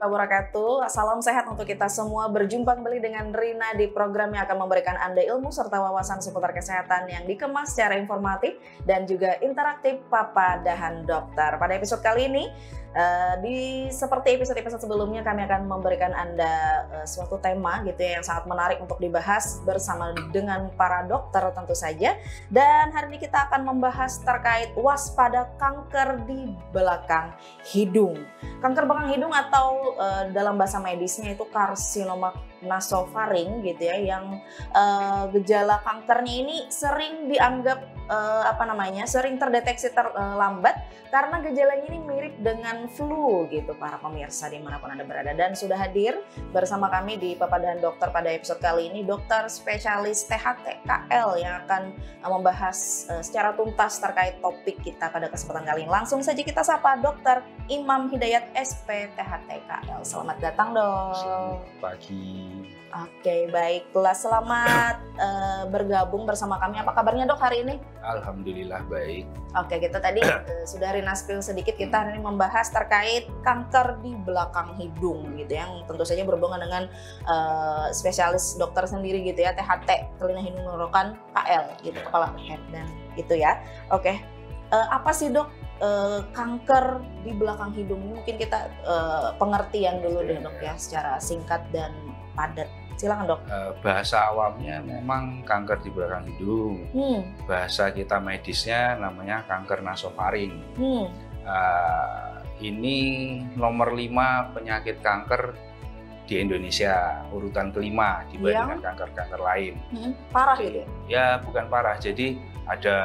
Wabarakatuh. Salam sehat untuk kita semua. Berjumpa kembali dengan Rina di program yang akan memberikan Anda ilmu serta wawasan seputar kesehatan yang dikemas secara informatif dan juga interaktif Papa Dahan Dokter. Pada episode kali ini, seperti episode-episode sebelumnya, kami akan memberikan Anda suatu tema gitu ya, yang sangat menarik untuk dibahas bersama dengan para dokter tentu saja. Dan hari ini kita akan membahas terkait waspada kanker di belakang hidung. Kanker belakang hidung atau dalam bahasa medisnya itu karsinoma nasofaring gitu ya, yang gejala kankernya ini sering dianggap sering terdeteksi terlambat karena gejalanya ini mirip dengan flu gitu para pemirsa dimanapun Anda berada. Dan sudah hadir bersama kami di Papa Dahan Dokter pada episode kali ini dokter spesialis THT KL yang akan membahas secara tuntas terkait topik kita pada kesempatan kali ini. Langsung saja kita sapa Dokter Imam Hidayat SP THT KL. Selamat datang dok. Selamat pagi. Oke, baiklah. Selamat bergabung bersama kami. Apa kabarnya dok hari ini? Alhamdulillah baik. Oke, kita tadi sudah Rina spill sedikit. Kita hari ini membahas terkait kanker di belakang hidung gitu, yang tentu saja berhubungan dengan spesialis dokter sendiri gitu ya, THT telinga hidung tenggorokan KL gitu, kepala head dan gitu ya. Oke, apa sih dok kanker di belakang hidung? Mungkin kita pengertian dulu deh dok ya, secara singkat dan padat. Silakan dok. Bahasa awamnya memang kanker di belakang hidung. Bahasa kita medisnya namanya kanker nasofaring. Ini nomor 5 penyakit kanker di Indonesia, urutan kelima dibandingkan kanker-kanker lain. Parah gitu? Ya bukan parah. Jadi ada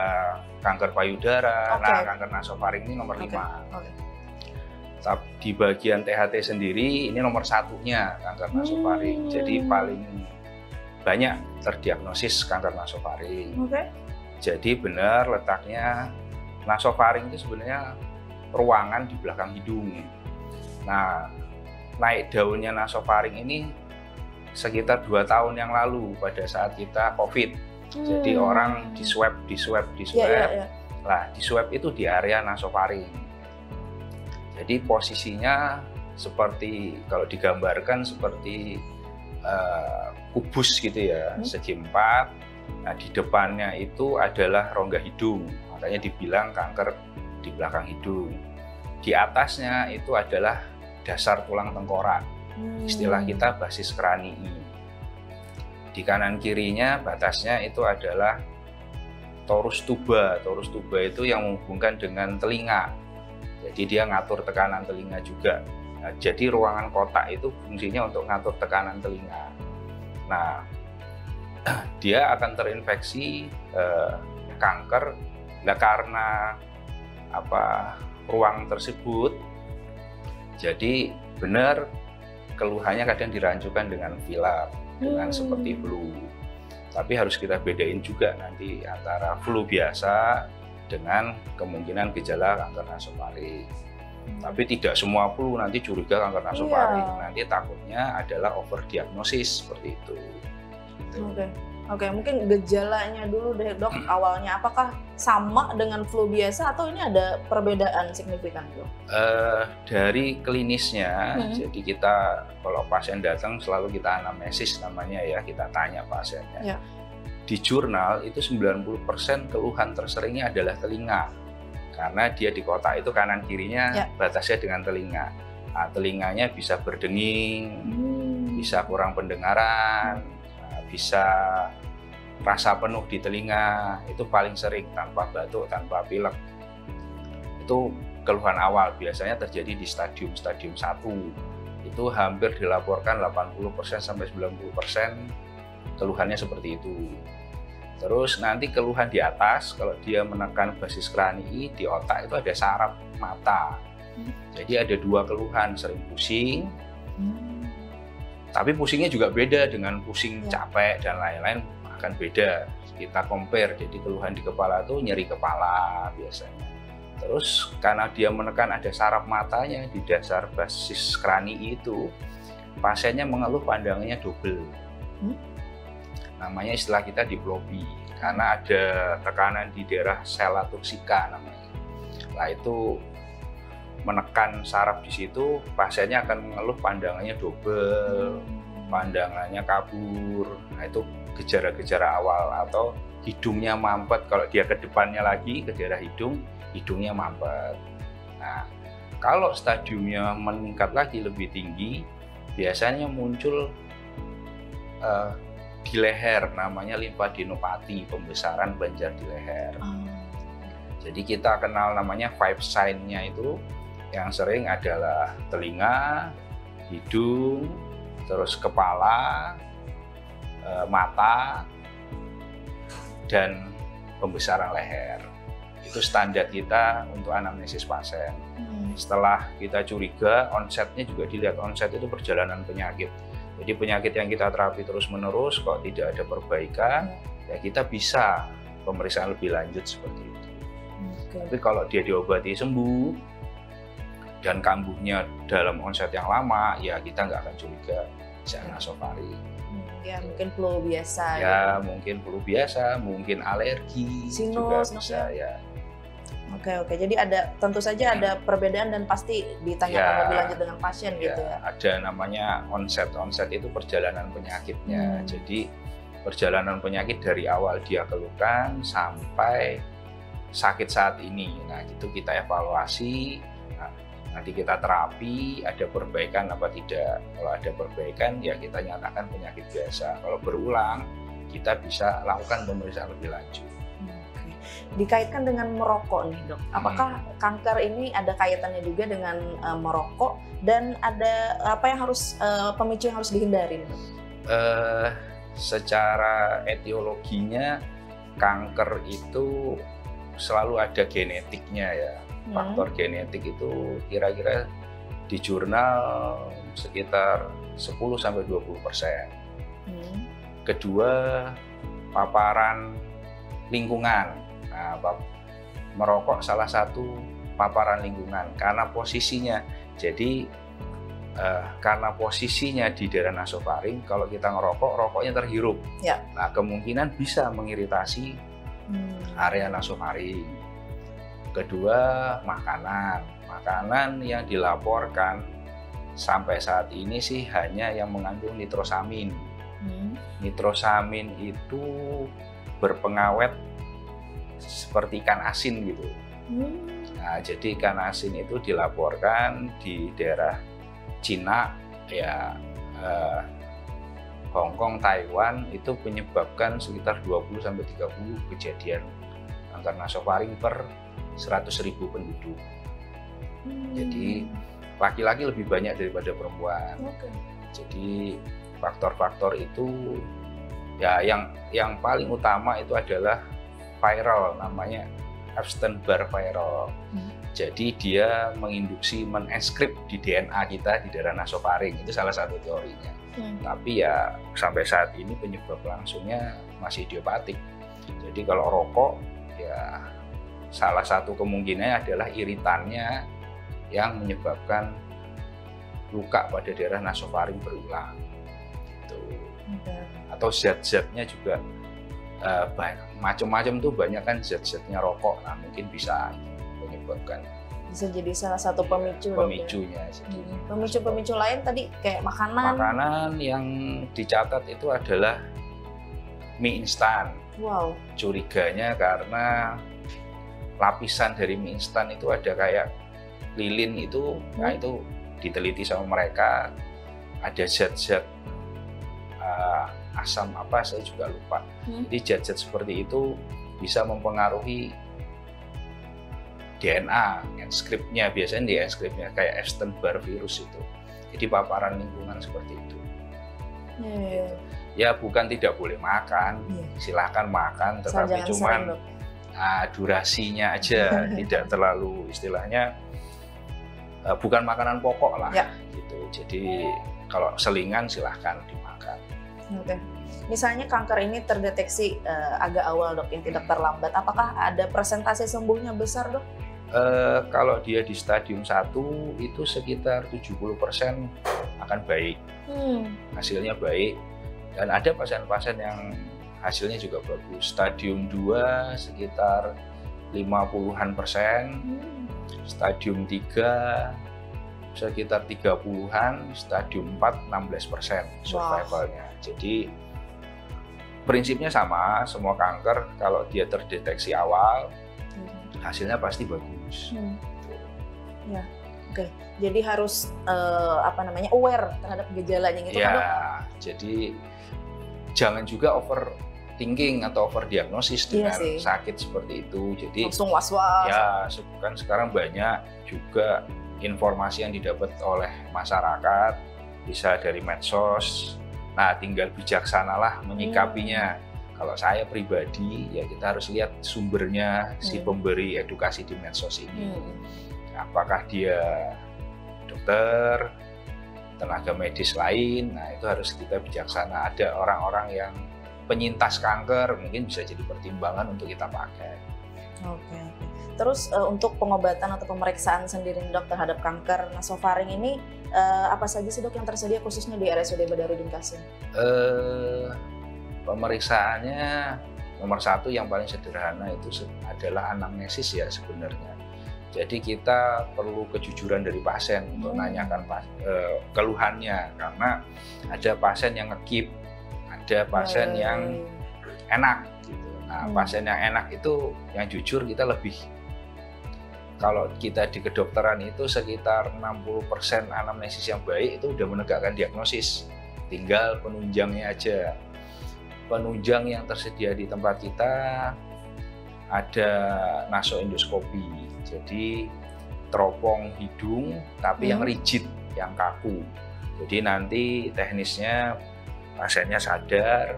kanker payudara, nah kanker nasofaring ini nomor 5. Di bagian THT sendiri ini nomor 1-nya kanker nasofaring. Jadi paling banyak terdiagnosis kanker nasofaring. Jadi benar letaknya nasofaring itu sebenarnya ruangan di belakang hidung. Nah, naik daunnya nasofaring ini sekitar 2 tahun yang lalu pada saat kita COVID. Jadi orang di swab. Nah, di swab itu di area nasofaring. Jadi posisinya seperti kalau digambarkan seperti kubus gitu ya, segi 4. Nah di depannya itu adalah rongga hidung, makanya dibilang kanker di belakang hidung. Di atasnya itu adalah dasar tulang tengkorak, istilah kita basis kranii. Di kanan kirinya batasnya itu adalah torus tuba. Torus tuba itu yang menghubungkan dengan telinga. Jadi dia ngatur tekanan telinga juga. Nah, jadi ruangan kotak itu fungsinya untuk ngatur tekanan telinga. Nah, dia akan terinfeksi kanker. Nah, karena ruang tersebut, jadi benar keluhannya kadang dirancukan dengan pilek, dengan seperti flu. Tapi harus kita bedain juga nanti antara flu biasa dengan kemungkinan gejala kanker nasofaring. Tapi tidak semua flu nanti curiga kanker nasofaring. Nanti takutnya adalah overdiagnosis seperti itu. Oke, mungkin gejalanya dulu deh dok, awalnya apakah sama dengan flu biasa atau ini ada perbedaan signifikan dok? Dari klinisnya, jadi kita kalau pasien datang selalu kita anamnesis namanya ya, kita tanya pasiennya. Di jurnal itu 90% keluhan terseringnya adalah telinga, karena dia di kotak itu kanan kirinya batasnya dengan telinga. Nah, telinganya bisa berdenging, bisa kurang pendengaran, bisa rasa penuh di telinga, itu paling sering tanpa batuk, tanpa pilek. Itu keluhan awal, biasanya terjadi di stadium 1. Itu hampir dilaporkan 80% sampai 90% keluhannya seperti itu. Terus nanti keluhan di atas, kalau dia menekan basis kranii di otak itu ada saraf mata. Jadi ada 2 keluhan, sering pusing. Tapi pusingnya juga beda dengan pusing capek dan lain-lain, akan beda. Kita compare, jadi keluhan di kepala itu nyeri kepala biasanya. Terus karena dia menekan ada saraf matanya di dasar basis kranii itu, pasiennya mengeluh pandangannya double. Namanya istilah kita diplobi, karena ada tekanan di daerah selatoksika namanya. Nah itu menekan saraf di situ, pasiennya akan mengeluh pandangannya double, pandangannya kabur. Nah, itu gejala-gejala awal. Atau hidungnya mampet, kalau dia ke depannya lagi ke daerah hidung, hidungnya mampet. Nah, kalau stadiumnya meningkat lagi lebih tinggi, biasanya muncul di leher, namanya limfadenopati, pembesaran banjar di leher. Jadi kita kenal namanya 5 sign-nya itu, yang sering adalah telinga, hidung, terus kepala, mata, dan pembesaran leher. Itu standar kita untuk anamnesis pasien. Setelah kita curiga, onsetnya juga dilihat. Onset itu perjalanan penyakit. Jadi penyakit yang kita terapi terus-menerus, kok tidak ada perbaikan, ya kita bisa pemeriksaan lebih lanjut seperti itu. Tapi kalau dia diobati sembuh, dan kambuhnya dalam onset yang lama, ya kita nggak akan curiga bisa nasofaring. Ya mungkin flu biasa. Ya gitu. Mungkin flu biasa, mungkin alergi sinus, juga bisa ya. Oke, jadi tentu saja ada perbedaan dan pasti ditanyakan lebih lanjut dengan pasien gitu ya. Ada namanya onset itu perjalanan penyakitnya. Jadi perjalanan penyakit dari awal dia keluhkan sampai sakit saat ini. Nah itu kita evaluasi. Nanti kita terapi, ada perbaikan apa tidak. Kalau ada perbaikan, ya kita nyatakan penyakit biasa. Kalau berulang, kita bisa lakukan pemeriksaan lebih lanjut. Dikaitkan dengan merokok nih dok, apakah kanker ini ada kaitannya juga dengan merokok, dan ada apa yang harus pemicu yang harus dihindari dok? Secara etiologinya, kanker itu selalu ada genetiknya ya. Faktor genetik itu kira-kira di jurnal sekitar 10-20%. Kedua, paparan lingkungan. Nah, merokok salah satu paparan lingkungan karena posisinya. Jadi karena posisinya di daerah nasofaring, kalau kita ngerokok, rokoknya terhirup. Ya. Nah, kemungkinan bisa mengiritasi area nasofaring. Kedua, makanan yang dilaporkan sampai saat ini sih hanya yang mengandung nitrosamin. Nitrosamin itu berpengawet seperti ikan asin gitu. Nah, jadi ikan asin itu dilaporkan di daerah Cina, ya Hong Kong, Taiwan itu menyebabkan sekitar 20-30 kejadian kanker nasofaring per 100.000 penduduk. Jadi laki-laki lebih banyak daripada perempuan. Jadi faktor-faktor itu ya yang paling utama itu adalah viral, namanya Epstein-Barr viral. Jadi dia menginduksi, menenskrip di DNA kita di daerah nasofaring, itu salah satu teorinya. Tapi ya sampai saat ini penyebab langsungnya masih idiopatik. Jadi kalau rokok ya salah satu kemungkinannya adalah iritannya yang menyebabkan luka pada daerah nasofaring berulang. Gitu. Atau zat-zatnya juga macam-macam tuh, banyak kan zat-zatnya rokok. Nah, mungkin bisa menyebabkan. Bisa jadi salah satu pemicunya. Pemicu-pemicu lain tadi kayak makanan. Makanan yang dicatat itu adalah mie instan. Wow. Curiganya karena lapisan dari mie instan itu ada kayak lilin itu, nah itu diteliti sama mereka, ada zat-zat asam apa saya juga lupa. Jadi zat-zat seperti itu bisa mempengaruhi DNA, enskripnya, biasanya di enskripnya kayak Epstein-Barr virus itu. Jadi paparan lingkungan seperti itu. Ya bukan tidak boleh makan, silahkan makan, tetapi cuman durasinya aja tidak terlalu, istilahnya bukan makanan pokok lah gitu. Jadi kalau selingan silahkan dimakan. Misalnya kanker ini terdeteksi agak awal dok, yang tidak terlambat, apakah ada persentase sembuhnya besar dok? Kalau dia di stadium 1 itu sekitar 70% akan baik, hasilnya baik, dan ada pasien-pasien yang hasilnya juga bagus. Stadium 2 sekitar 50-an %, Stadium 3 sekitar 30-an, stadium 4 16% survivalnya. Jadi prinsipnya sama, semua kanker kalau dia terdeteksi awal hasilnya pasti bagus. Ya, oke. Jadi harus aware terhadap gejalanya gitu ya, kan, Dok? Jadi jangan juga overthinking atau overdiagnosis dengan sakit seperti itu. Jadi langsung was-was. Ya, kan sekarang banyak juga informasi yang didapat oleh masyarakat, bisa dari medsos. Nah, tinggal bijaksanalah menyikapinya. Kalau saya pribadi, ya kita harus lihat sumbernya si pemberi edukasi di medsos ini. Apakah dia dokter, tenaga medis lain, nah itu harus kita bijaksana. Ada orang-orang yang penyintas kanker, mungkin bisa jadi pertimbangan untuk kita pakai. Oke. Terus untuk pengobatan atau pemeriksaan sendiri, Dok, terhadap kanker nasofaring ini apa saja sih, Dok, yang tersedia khususnya di RSUD Badarudin Qasim? Pemeriksaannya nomor satu yang paling sederhana itu adalah anamnesis ya sebenarnya. Jadi kita perlu kejujuran dari pasien untuk nanyakan keluhannya, karena ada pasien yang nge-keep, ada pasien yang enak gitu. Nah, pasien yang enak itu yang jujur kita lebih, kalau kita di kedokteran itu sekitar 60% anamnesis yang baik itu udah menegakkan diagnosis, tinggal penunjangnya aja. Penunjang yang tersedia di tempat kita ada nasoendoskopi, jadi teropong hidung tapi yang rigid, yang kaku. Jadi nanti teknisnya pasiennya sadar,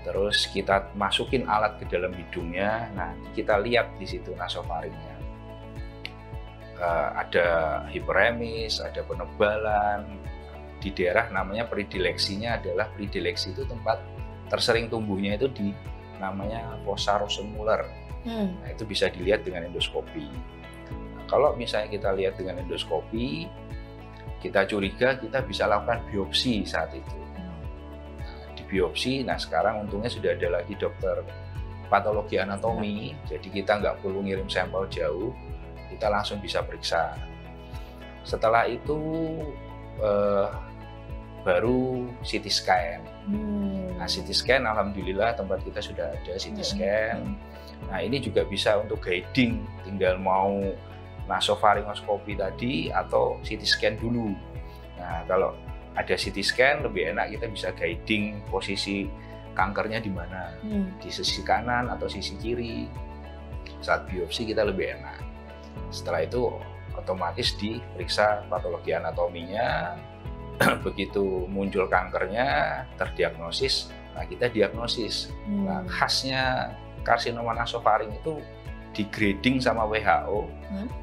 terus kita masukin alat ke dalam hidungnya. Nah, kita lihat di situ nasofaringnya. Ada hiperemis, ada penebalan. Di daerah namanya predileksinya adalah, predileksi itu tempat tersering tumbuhnya itu di namanya fossa rosemuller. Nah, itu bisa dilihat dengan endoskopi. Nah, kalau misalnya kita lihat dengan endoskopi, kita curiga, kita bisa lakukan biopsi saat itu. Nah, di biopsi, nah sekarang untungnya sudah ada lagi dokter patologi anatomi, jadi kita nggak perlu ngirim sampel jauh, kita langsung bisa periksa. Setelah itu baru CT scan. Nah, CT scan alhamdulillah tempat kita sudah ada CT scan. Nah, ini juga bisa untuk guiding, tinggal mau nasofaringoskopi tadi atau CT scan dulu. Nah, kalau ada CT scan lebih enak, kita bisa guiding posisi kankernya di mana, di sisi kanan atau sisi kiri. Saat biopsi kita lebih enak. Setelah itu otomatis diperiksa patologi anatominya. Begitu muncul kankernya, terdiagnosis, nah kita diagnosis. Nah, khasnya karsinoma nasofaring itu di grading sama WHO,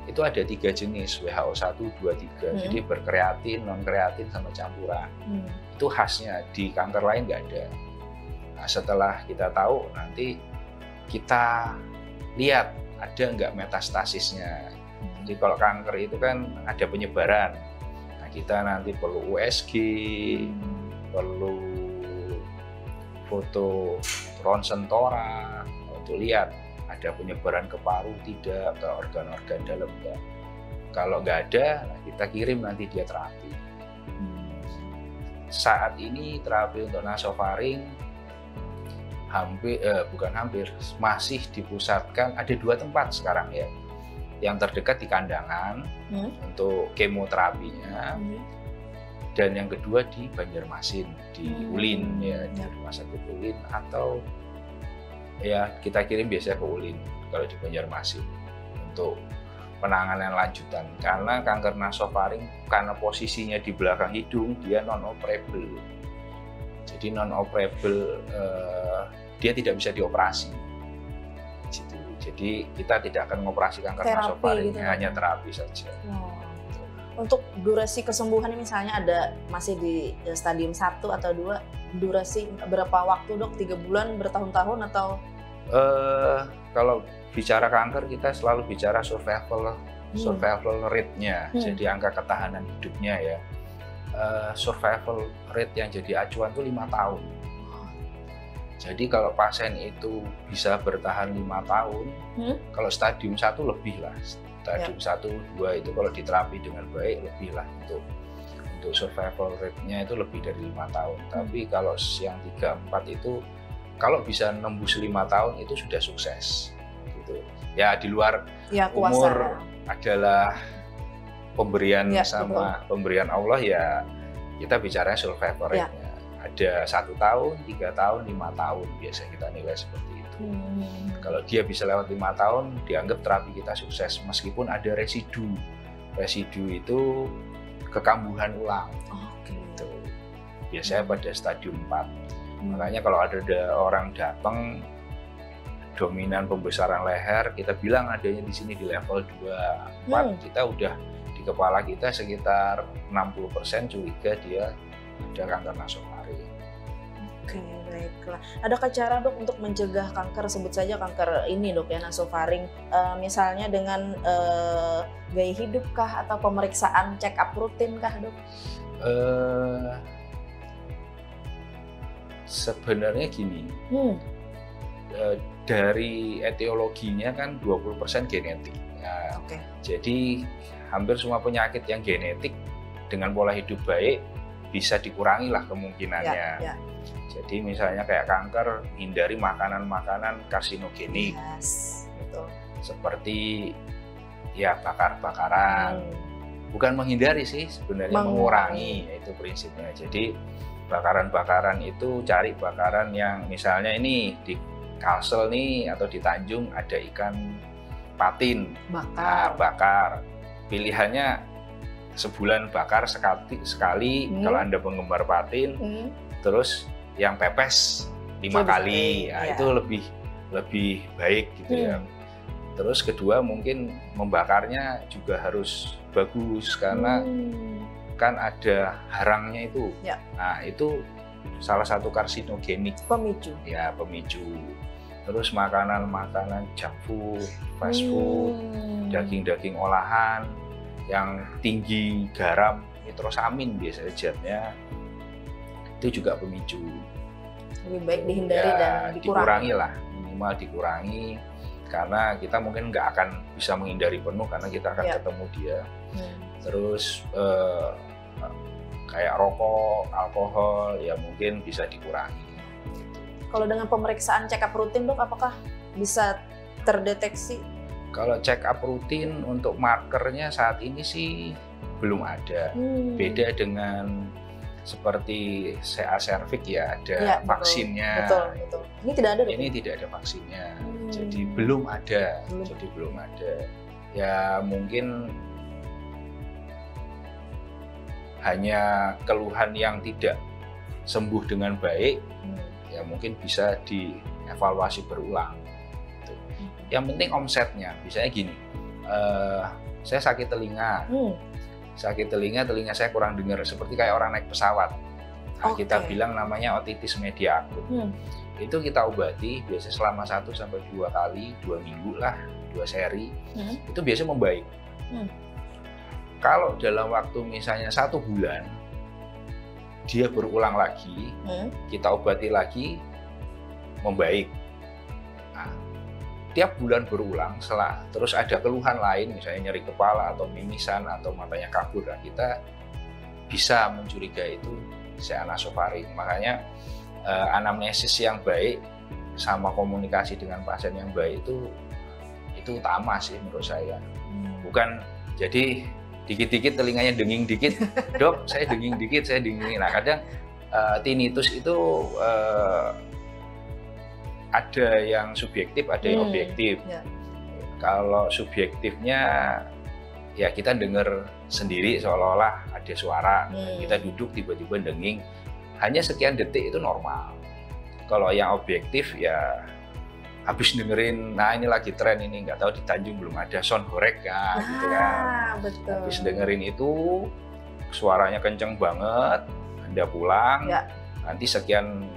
itu ada 3 jenis, WHO 1, 2, 3. Jadi berkreatin, non kreatin sama campuran. Itu khasnya, di kanker lain nggak ada. Nah, setelah kita tahu, nanti kita lihat ada nggak metastasisnya. Jadi kalau kanker itu kan ada penyebaran. Kita nanti perlu USG, perlu foto ronsen toraks untuk lihat ada penyebaran ke paru tidak, ke organ-organ dalam enggak. Kalau nggak ada, nah kita kirim nanti dia terapi. Saat ini terapi untuk nasofaring masih dipusatkan, ada 2 tempat sekarang ya. Yang terdekat di Kandangan untuk kemoterapinya, dan yang kedua di Banjarmasin, di Ulin ya, di Rumah Sakit Ulin, atau ya kita kirim biasanya ke Ulin kalau di Banjarmasin untuk penanganan lanjutan. Karena kanker nasofaring, karena posisinya di belakang hidung, dia non-operable. Jadi non-operable, dia tidak bisa dioperasi. Jadi kita tidak akan mengoperasi kanker nasofaring, gitu, hanya terapi saja. Untuk durasi kesembuhan misalnya ada masih di stadium 1 atau 2, durasi berapa waktu, Dok? 3 bulan, bertahun-tahun atau? Kalau bicara kanker kita selalu bicara survival rate-nya, jadi angka ketahanan hidupnya ya. Survival rate yang jadi acuan itu 5 tahun. Jadi kalau pasien itu bisa bertahan 5 tahun, kalau stadium 1 lebih lah, Stadium 1, 2 itu kalau diterapi dengan baik lebih lah untuk survival rate-nya itu lebih dari 5 tahun. Tapi kalau yang 3, 4 itu kalau bisa nembus 5 tahun itu sudah sukses. Gitu. Ya di luar umur adalah pemberian sama pemberian Allah, ya kita bicaranya survival rate-nya. Ada 1 tahun, 3 tahun, 5 tahun biasanya kita nilai seperti itu. Kalau dia bisa lewat 5 tahun, dianggap terapi kita sukses meskipun ada residu. Residu itu kekambuhan ulang. Gitu. Biasanya pada stadium 4. Makanya kalau ada orang datang dominan pembesaran leher, kita bilang adanya di sini di level 2, 4, kita udah di kepala kita sekitar 60% curiga dia ada kanker nasofaring. Oke, baiklah. Adakah cara Dok untuk mencegah kanker, sebut saja kanker ini Dok ya, nasofaring, misalnya dengan gaya hidup kah atau pemeriksaan check up rutin kah Dok? Sebenarnya gini, dari etiologinya kan 20% genetik. Nah, jadi hampir semua penyakit yang genetik dengan pola hidup baik bisa dikurangi lah kemungkinannya. Jadi misalnya kayak kanker, hindari makanan-makanan karsinogenik, seperti ya bakar-bakaran. Bukan menghindari sih, sebenarnya mengurangi, itu prinsipnya. Jadi bakaran-bakaran itu cari bakaran yang misalnya ini di Kalsel nih atau di Tanjung ada ikan patin, bakar. Pilihannya sebulan bakar sekali kalau Anda penggemar patin, terus yang pepes 5 kali, ya, itu lebih baik gitu ya. Terus kedua mungkin membakarnya juga harus bagus karena kan ada harangnya itu. Nah itu salah satu karsinogenik. Pemicu. Ya pemicu. Terus makanan-makanan junk food, fast food, daging-daging olahan yang tinggi garam, nitrosamin biasanya zatnya, itu juga pemicu. Lebih baik dihindari dan dikurangi lah, minimal dikurangi, karena kita mungkin nggak akan bisa menghindari penuh karena kita akan ketemu dia. Terus kayak rokok, alkohol, ya mungkin bisa dikurangi. Kalau dengan pemeriksaan check up rutin Dok, apakah bisa terdeteksi? Kalau check up rutin untuk markernya saat ini sih belum ada. Beda dengan seperti CA cervix ya, ada vaksinnya. Betul. Ini tidak ada. Ini tidak ada vaksinnya. Jadi belum ada. Ya mungkin hanya keluhan yang tidak sembuh dengan baik. Ya mungkin bisa dievaluasi berulang. Yang penting omsetnya, misalnya gini, saya sakit telinga, telinga saya kurang dengar, seperti kayak orang naik pesawat. Nah, kita bilang namanya otitis media akut. Itu kita obati biasanya selama 1 sampai 2 kali, 2 minggu lah, 2 seri, itu biasanya membaik. Kalau dalam waktu misalnya 1 bulan, dia berulang lagi, kita obati lagi, membaik. Tiap bulan berulang, terus ada keluhan lain, misalnya nyeri kepala atau mimisan atau matanya kabur, nah kita bisa mencurigai itu CA nasofaring. Makanya anamnesis yang baik sama komunikasi dengan pasien yang baik itu utama sih menurut saya. Bukan jadi dikit-dikit telinganya denging dikit, Dok saya denging dikit, saya denging. Nah kadang tinnitus itu ada yang subjektif, ada yang objektif. Kalau subjektifnya ya kita dengar sendiri seolah-olah ada suara, kita duduk tiba-tiba denging, hanya sekian detik itu normal. Kalau yang objektif ya habis dengerin, nah ini lagi tren ini, nggak tahu di Tanjung belum ada sound horeg kan, gitu kan. Betul. Habis dengerin itu suaranya kenceng banget, Anda pulang, nanti sekian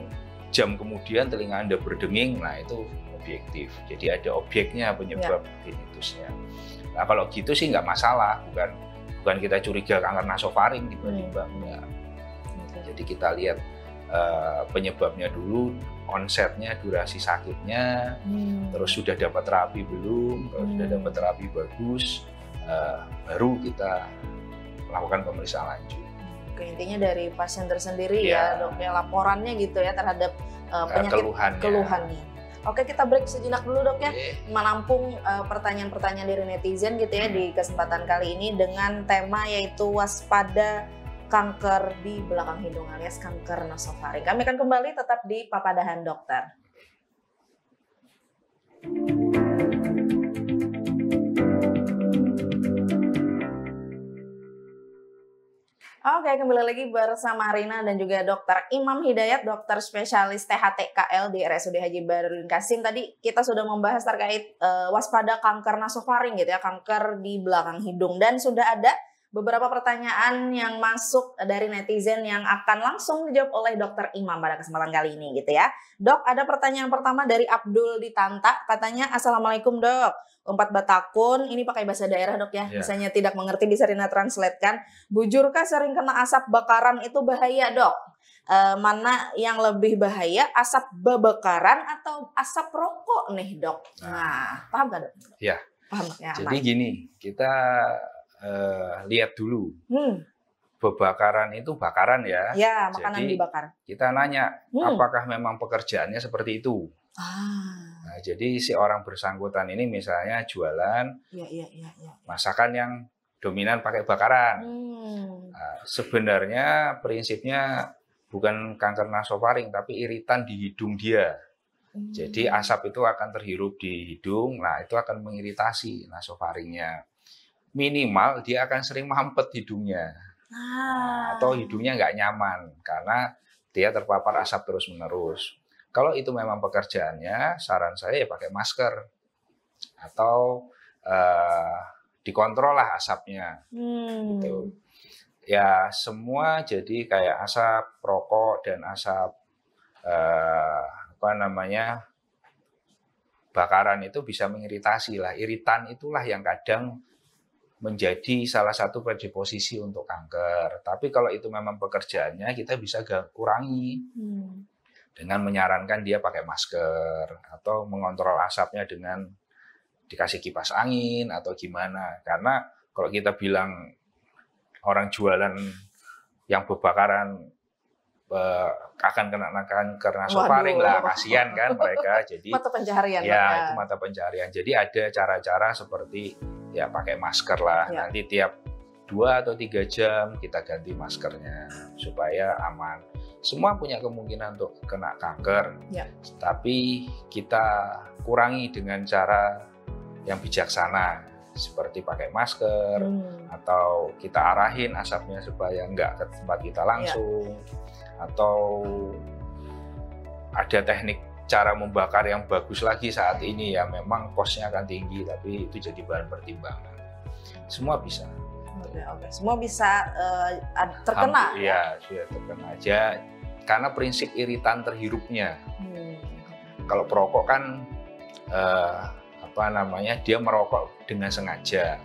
jam kemudian telinga Anda berdenging, nah itu objektif. Jadi ada objeknya penyebab tinnitusnya. Nah kalau gitu sih nggak masalah, bukan kita curiga kanker nasofaring tiba-tiba. Jadi kita lihat penyebabnya dulu, onsetnya, durasi sakitnya, terus sudah dapat terapi belum, kalau sudah dapat terapi bagus, baru kita melakukan pemeriksaan lanjut. Oke, intinya dari pasien tersendiri ya dok ya, laporannya gitu ya terhadap penyakit keluhannya. Oke, kita break sejenak dulu dok ya, menampung pertanyaan-pertanyaan dari netizen gitu ya di kesempatan kali ini dengan tema yaitu waspada kanker di belakang hidung alias kanker nasofaring. Kami akan kembali tetap di Papadahan Dokter. Oke, kembali lagi bersama Rina dan juga Dr. Imam Hidayat, dokter spesialis THT-KL di RSUD Haji Baharudin Qasim. Tadi kita sudah membahas terkait waspada kanker nasofaring gitu ya, kanker di belakang hidung. Dan sudah ada beberapa pertanyaan yang masuk dari netizen yang akan langsung dijawab oleh Dr. Imam pada kesempatan kali ini gitu ya. Dok, ada pertanyaan pertama dari Abdul di Tanta, katanya Assalamualaikum dok. Umpat Batakun, ini pakai bahasa daerah dok ya, misalnya tidak mengerti bisa Rina translate kan. Bujurkah sering kena asap bakaran itu bahaya dok? Mana yang lebih bahaya, asap bakaran atau asap rokok nih dok? Nah, paham gak dok? Ya, paham ya. Jadi gini, kita lihat dulu. Bebakaran itu bakaran ya. Ya, makanan jadi, dibakar. Kita nanya, apakah memang pekerjaannya seperti itu? Nah, jadi si orang bersangkutan ini misalnya jualan masakan yang dominan pakai bakaran. Nah, sebenarnya prinsipnya bukan kanker nasofaring, tapi iritan di hidung dia. Jadi asap itu akan terhirup di hidung, nah itu akan mengiritasi nasofaringnya. Minimal dia akan sering mampet hidungnya. Atau hidungnya nggak nyaman karena dia terpapar asap terus-menerus. Kalau itu memang pekerjaannya, saran saya ya pakai masker atau dikontrol lah asapnya. Gitu. Ya semua jadi kayak asap rokok dan asap bakaran itu bisa mengiritasi lah. Iritan itulah yang kadang menjadi salah satu predisposisi untuk kanker. Tapi kalau itu memang pekerjaannya, kita bisa kurangi. Dengan menyarankan dia pakai masker atau mengontrol asapnya dengan dikasih kipas angin atau gimana. Karena kalau kita bilang orang jualan yang berbakaran akan kena kanker nasofaring lah, kasihan kan mereka. Jadi mata pencaharian. Ya, itu mata pencaharian. Jadi ada cara-cara seperti ya pakai masker lah. Nanti tiap 2 atau 3 jam kita ganti maskernya supaya aman. Semua punya kemungkinan untuk kena kanker, tapi kita kurangi dengan cara yang bijaksana, seperti pakai masker, atau kita arahin asapnya supaya nggak ke tempat kita langsung, atau ada teknik cara membakar yang bagus lagi saat ini ya memang cost-nya akan tinggi, tapi itu jadi bahan pertimbangan. Semua bisa. Oke. Semua bisa terkena. Iya, sudah terkena aja. Karena prinsip iritan terhirupnya. Kalau perokok kan dia merokok dengan sengaja.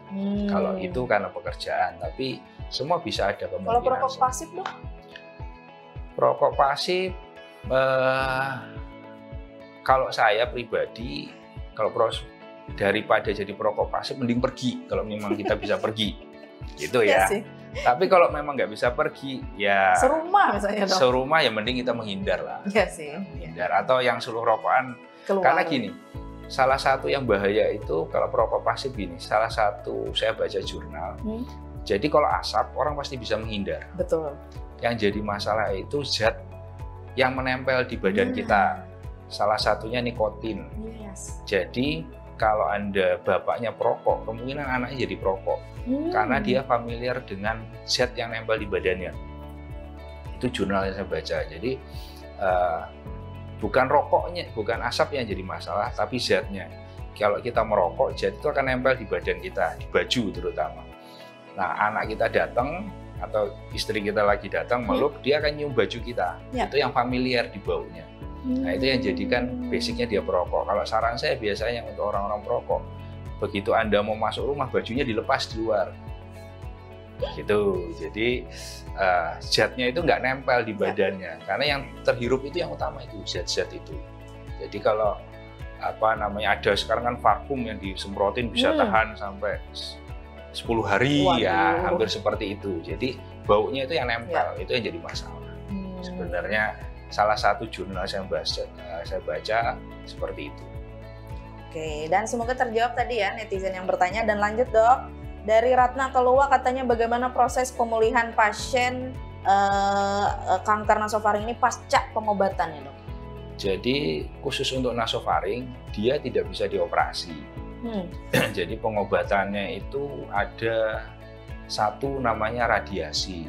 Kalau itu karena pekerjaan, tapi semua bisa ada kemungkinan. Kalau perokok pasif dok? Perokok pasif, kalau saya pribadi, kalau daripada jadi perokok pasif, mending pergi. Kalau memang kita bisa pergi, gitu ya. Sih. Tapi kalau memang nggak bisa pergi, ya serumah misalnya dok. Serumah ya mending kita menghindar lah. Iya sih. Menghindar atau yang seluruh rokokan. Keluar. Karena gini, salah satu yang bahaya itu kalau perokok pasif gini. Salah satu saya baca jurnal. Jadi kalau asap orang pasti bisa menghindar. Betul. Yang jadi masalah itu zat yang menempel di badan kita. Salah satunya nikotin. Jadi kalau Anda bapaknya perokok, kemungkinan anaknya jadi perokok. Karena dia familiar dengan zat yang nempel di badannya. Itu jurnal yang saya baca. Jadi bukan rokoknya, bukan asap yang jadi masalah, tapi zatnya. Kalau kita merokok, zat itu akan nempel di badan kita, di baju terutama. Nah, anak kita datang atau istri kita lagi datang meluk, dia akan nyium baju kita. Itu yang familiar di baunya. Nah, itu yang jadikan basicnya dia perokok. Kalau saran saya biasanya untuk orang-orang perokok, begitu Anda mau masuk rumah, bajunya dilepas di luar. Gitu. Jadi zatnya itu nggak nempel di badannya. Karena yang terhirup itu yang utama itu zat-zat itu. Jadi kalau ada sekarang kan vakum yang disemprotin bisa tahan sampai 10 hari. Waduh. Ya hampir seperti itu. Jadi baunya itu yang nempel, itu yang jadi masalah. Sebenarnya salah satu jurnal saya baca seperti itu. Oke, dan semoga terjawab tadi ya netizen yang bertanya. Dan lanjut dok, dari Ratna Keluwa katanya bagaimana proses pemulihan pasien kanker nasofaring ini pasca pengobatannya dok? Jadi khusus untuk nasofaring dia tidak bisa dioperasi. Jadi pengobatannya itu ada satu namanya radiasi.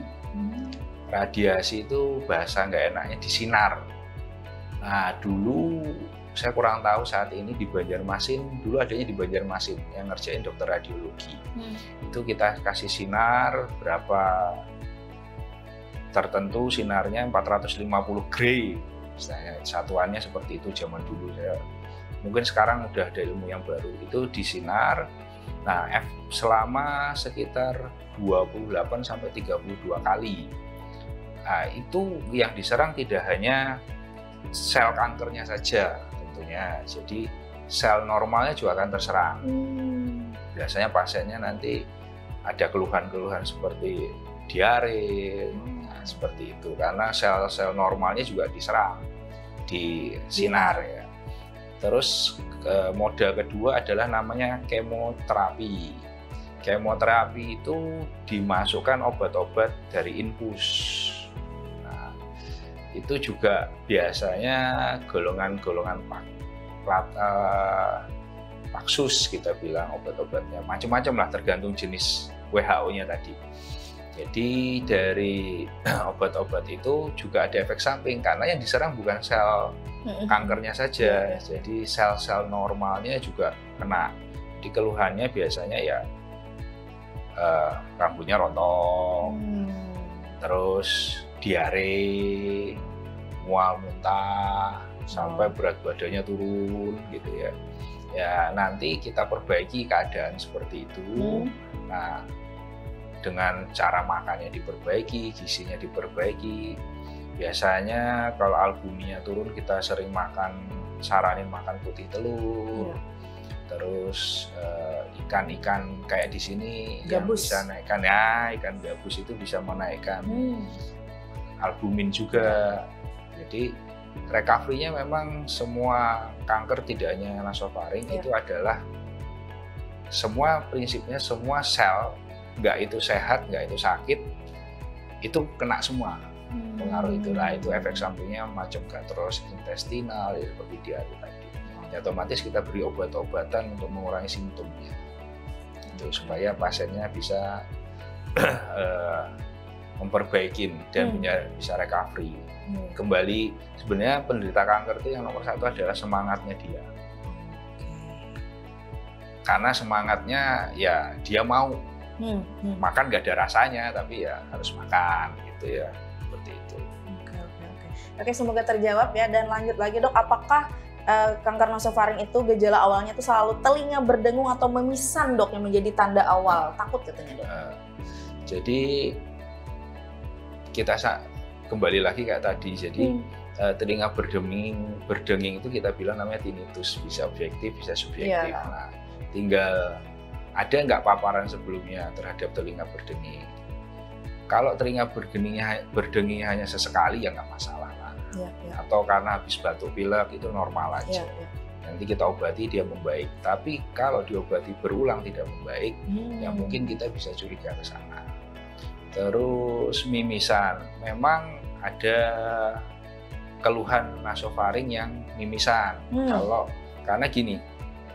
Radiasi itu bahasa nggak enaknya disinar. Nah dulu saya kurang tahu saat ini di Banjarmasin, dulu adanya di Banjarmasin yang ngerjain dokter radiologi. Itu kita kasih sinar berapa tertentu, sinarnya 450 gray. Satuannya seperti itu zaman dulu. Mungkin sekarang udah ada ilmu yang baru, itu disinar. Nah, selama sekitar 28 sampai 32 kali. Nah, itu yang diserang tidak hanya sel kankernya saja tentunya, jadi sel normalnya juga akan terserang. Biasanya pasiennya nanti ada keluhan-keluhan seperti diare, seperti itu, karena sel-sel normalnya juga diserang di sinar ya. Terus moda kedua adalah namanya kemoterapi. Kemoterapi itu dimasukkan obat-obat dari infus. Itu juga biasanya golongan-golongan Paksus kita bilang obat-obatnya macam-macam lah tergantung jenis WHO-nya tadi. Jadi dari obat-obat itu juga ada efek samping karena yang diserang bukan sel kankernya saja, jadi sel-sel normalnya juga kena. Jadi keluhannya biasanya ya rambutnya rontok, terus diare, mual muntah, sampai berat badannya turun gitu ya. Ya nanti kita perbaiki keadaan seperti itu. Nah dengan cara makannya diperbaiki, gizinya diperbaiki. Biasanya kalau albuminnya turun kita sering saranin makan putih telur. Terus ikan-ikan kayak di sini yang bisa naikkan ya, ikan gabus itu bisa menaikkan albumin juga. Jadi recovery-nya memang semua kanker tidak hanya nasofaring itu adalah semua prinsipnya semua sel, nggak itu sehat, nggak itu sakit, itu kena semua pengaruh itu. Nah itu efek sampingnya macam gastrointestinal ya, seperti diare tadi. Ya, otomatis kita beri obat-obatan untuk mengurangi simptomnya, itu supaya pasiennya bisa memperbaiki dan bisa recovery. Kembali sebenarnya penderita kanker itu yang nomor satu adalah semangatnya dia. Karena semangatnya ya dia mau makan nggak ada rasanya tapi ya harus makan gitu ya, seperti itu. Oke, semoga terjawab ya. Dan lanjut lagi dok, apakah kanker nasofaring itu gejala awalnya itu selalu telinga berdengung atau memisan dok yang menjadi tanda awal? Takut katanya dok. Jadi kita kembali lagi kayak tadi, jadi telinga berdenging itu kita bilang namanya tinnitus, bisa objektif bisa subjektif. Nah tinggal ada nggak paparan sebelumnya terhadap telinga berdenging. Kalau telinga berdengingnya hanya sesekali ya nggak masalah lah. Atau karena habis batuk pilek itu normal aja. Nanti kita obati dia membaik. Tapi kalau diobati berulang tidak membaik, ya mungkin kita bisa curiga ke sana. Terus mimisan, memang ada keluhan nasofaring yang mimisan. Karena gini,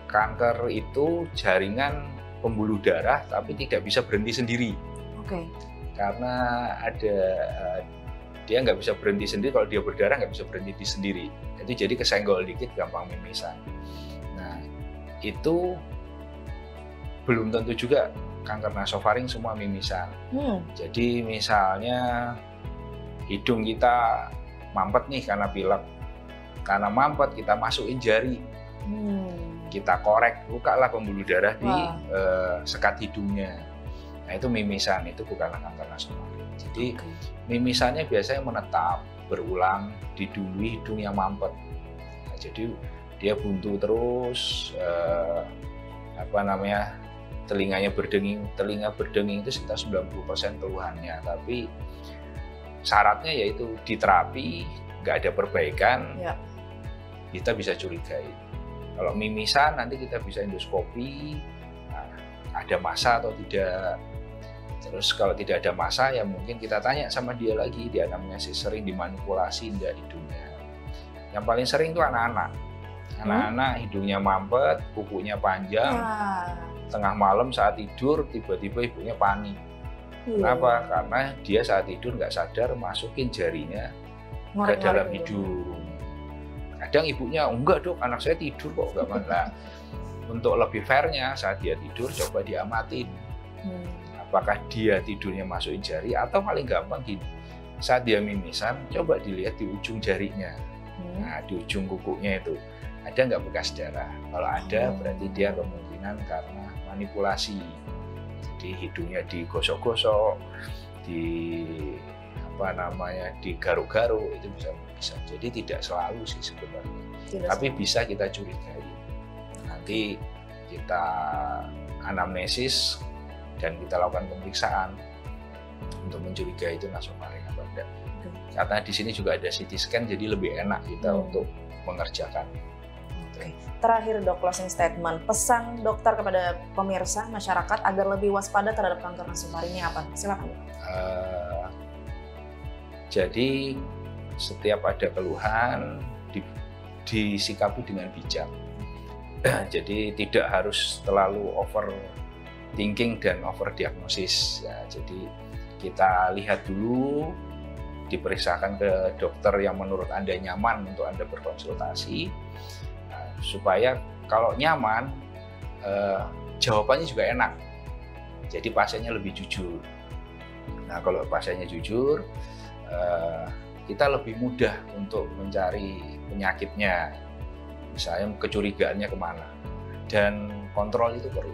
kanker itu jaringan pembuluh darah tapi tidak bisa berhenti sendiri. Karena dia nggak bisa berhenti sendiri, kalau dia berdarah nggak bisa berhenti sendiri. Itu jadi kesenggol dikit gampang mimisan. Nah itu belum tentu juga kanker nasofaring semua mimisan. Jadi misalnya hidung kita mampet nih karena pilek, karena mampet kita masukin jari, kita korek, bukalah pembuluh darah di sekat hidungnya. Nah itu mimisan, itu bukanlah kanker nasofaring. Jadi mimisannya biasanya menetap, berulang, didului hidung yang mampet. Nah, jadi dia buntu terus, telinganya berdenging, telinga berdenging itu sekitar 90% keluhannya. Tapi syaratnya yaitu di terapi nggak ada perbaikan, kita bisa curigai. Kalau mimisan nanti kita bisa endoskopi, ada massa atau tidak. Terus kalau tidak ada massa ya mungkin kita tanya sama dia lagi, dia namanya sering dimanipulasi enggak hidungnya. Yang paling sering itu anak-anak. Anak-anak hidungnya mampet, kukunya panjang, tengah malam saat tidur tiba-tiba ibunya panik. Kenapa? Karena dia saat tidur nggak sadar masukin jarinya ke dalam hidung. Kadang ibunya, enggak dok, anak saya tidur kok, nggak malah. Untuk lebih fairnya, saat dia tidur coba diamatin. Apakah dia tidurnya masukin jari atau paling gampang gini, saat dia mimisan coba dilihat di ujung jarinya. Nah, di ujung kukunya itu ada nggak bekas darah? Kalau ada berarti dia kemungkinan karena manipulasi. Jadi hidungnya digosok-gosok, digaruk-garuk, itu bisa. Jadi tidak selalu sih sebenarnya. Tapi bisa kita curigai. Nanti kita anamnesis dan kita lakukan pemeriksaan untuk mencurigai itu nasofaring atau tidak. Karena di sini juga ada CT scan, jadi lebih enak kita untuk mengerjakan. Terakhir dok, closing statement, pesan dokter kepada pemirsa masyarakat agar lebih waspada terhadap kanker nasofaring ini apa? Silakan. Jadi setiap ada keluhan disikapi dengan bijak. Jadi tidak harus terlalu overthinking dan overdiagnosis. Ya, jadi kita lihat dulu, diperiksakan ke dokter yang menurut Anda nyaman untuk Anda berkonsultasi. Supaya kalau nyaman, jawabannya juga enak. Jadi pasiennya lebih jujur. Nah, kalau pasiennya jujur, kita lebih mudah untuk mencari penyakitnya. Misalnya kecurigaannya kemana. Dan kontrol itu perlu.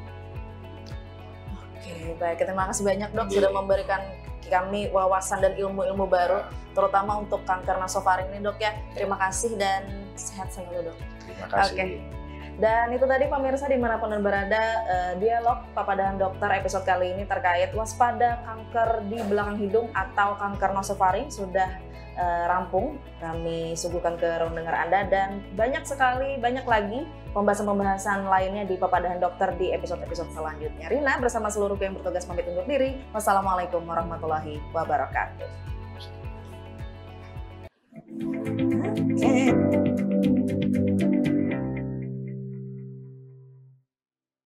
Oke, baik. Terima kasih banyak dok sudah memberikan kami wawasan dan ilmu-ilmu baru, terutama untuk kanker nasofaring ini dok ya. Terima kasih dan sehat selalu dok. Terima kasih. Oke. Dan itu tadi pemirsa dimanapun Anda berada, dialog Papa Dahan Dokter episode kali ini terkait waspada kanker di belakang hidung atau kanker nasofaring sudah rampung. Kami suguhkan ke ruang dengar Anda dan banyak lagi pembahasan-pembahasan lainnya di Papa Dahan Dokter di episode-episode selanjutnya. Rina bersama seluruh yang bertugas pamit undur diri. Wassalamualaikum warahmatullahi wabarakatuh.